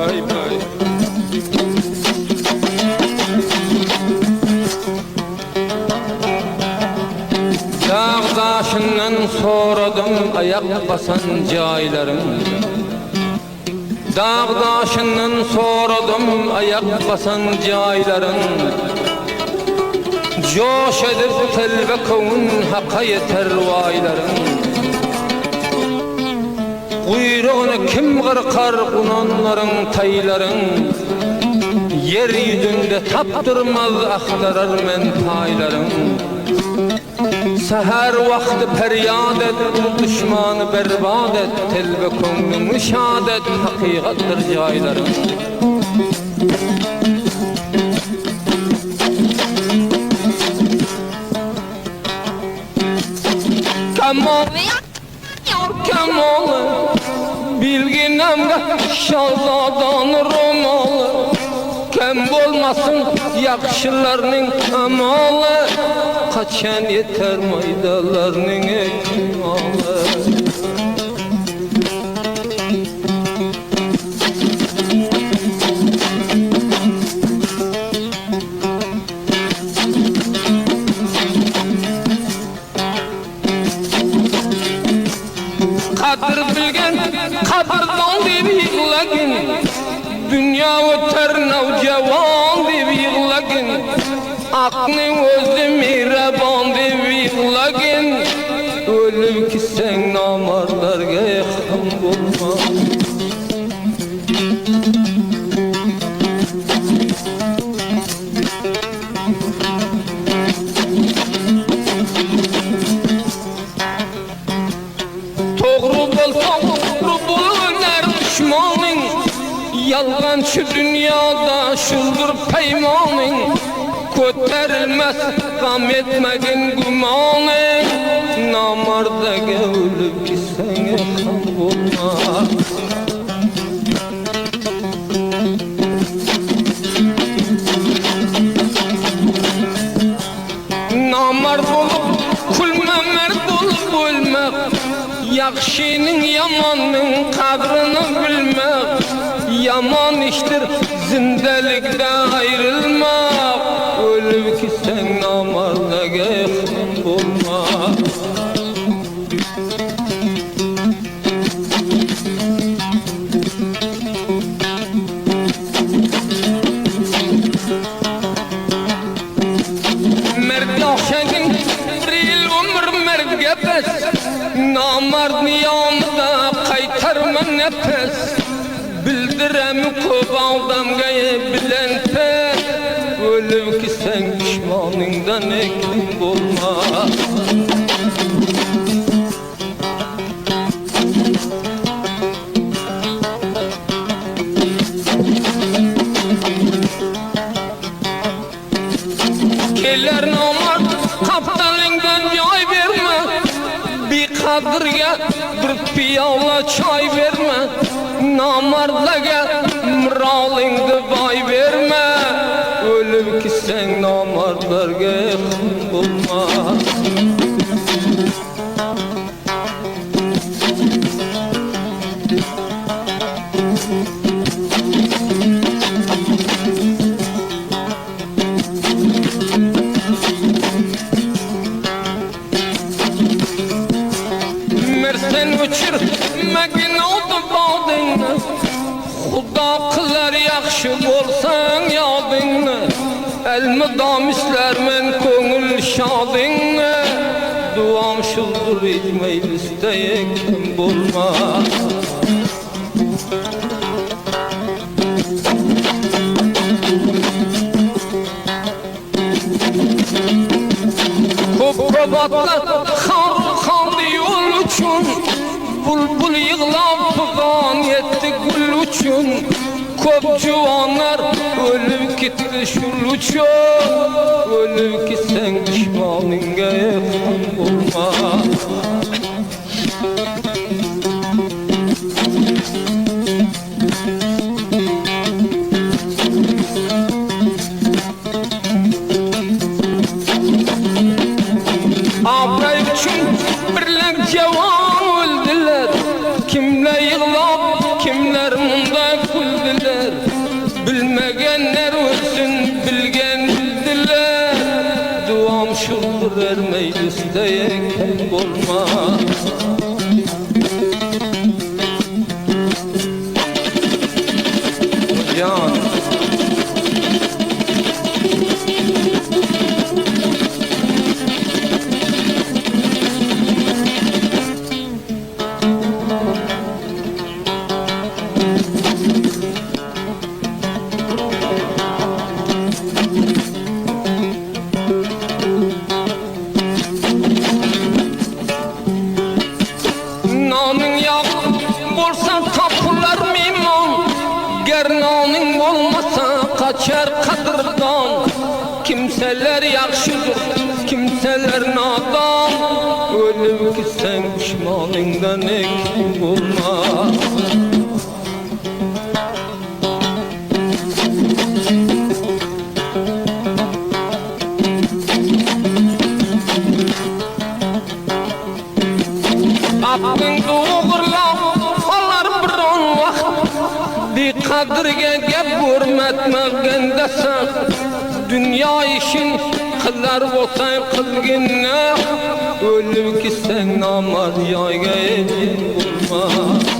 Vay vay. Dağdaşından soradım ayak basan caylarım. Dağdaşından soradım ayak basan caylarım. Coş edip telve kovun haka yeter vaylarım. Kuyruğunu kim kırkar kunanların tayların. Yeryüzünde taptırmaz aktarar men paylarım. Seher vakti feryat et, düşmanı berbat et, telve konunu şad et, hakikattır caylarım. Kemal, Kemal, bilginemde şahzadan romalı. Kem bolmasın yakşılarının amalı, kaçan yeter maydalarının ekmalı. Kadir bilgen, kadirdan deyip yıkılagin. Dünya öter navcavan deyip yıkılagin. Aklın özü mihraban deyip yıkılagin. Ölüm ki sen namarlarga yakın bulma. Yalgancı dünyada şuldur peymanın. Köterilmez gam etmegin gumanın. Namarda ölüp gitsen yakın bulma. Namard olup kulme merd olup ölmek. Yakşinin yamanın kadrini bilmek. Yaman iştir zindelikte ayrılmak. Ölüp ki sen namarda yakın bulma. Mert yakşagin ril ömür mert gepes. Namard niyamda kaytarma nefes. Bildirem köp aldamga bilen pes. Ölüm ki sen düşmanından ekin bulma. Keller namard kaptanından yay verme. Bir kadırga bir piyala çay verme. Namardlaga mıralingdi bay verme. Ölüm ki sen namardlarga yakın bulma. Mersen uçur megin oldu bağdını. Xuda kılar yakşı bolsan yadını. Elmidam islermen köngül şadını. Duam şuldur etmeyliste yekim bulma. Koprobatlar kaldı yol uçun. Bulbul yığlap fıgan yetti gül uçun. Köp juvanlar ölüp gitti şul uçun. Ölüp ki sen düşmanınga yakın bulma. Abray üçün birlik cevan öldüler. Kimler yığlap kimler munda güldüler. isteyek olmaz. Can nanın yak bolsa tapılar mimon, gernanın olmasa kaçar kadırdan. Kimseler yakşıdır, kimseler nadan, ölüp gitsen pişmanından eksik olmaz. Aklın doğurlar, falar bir on vakt, bir kadırge gep hürmetmegen desen, dünya işin kılar olsay kılgınne, ölüp gitsen namaz yayga edin olmaz.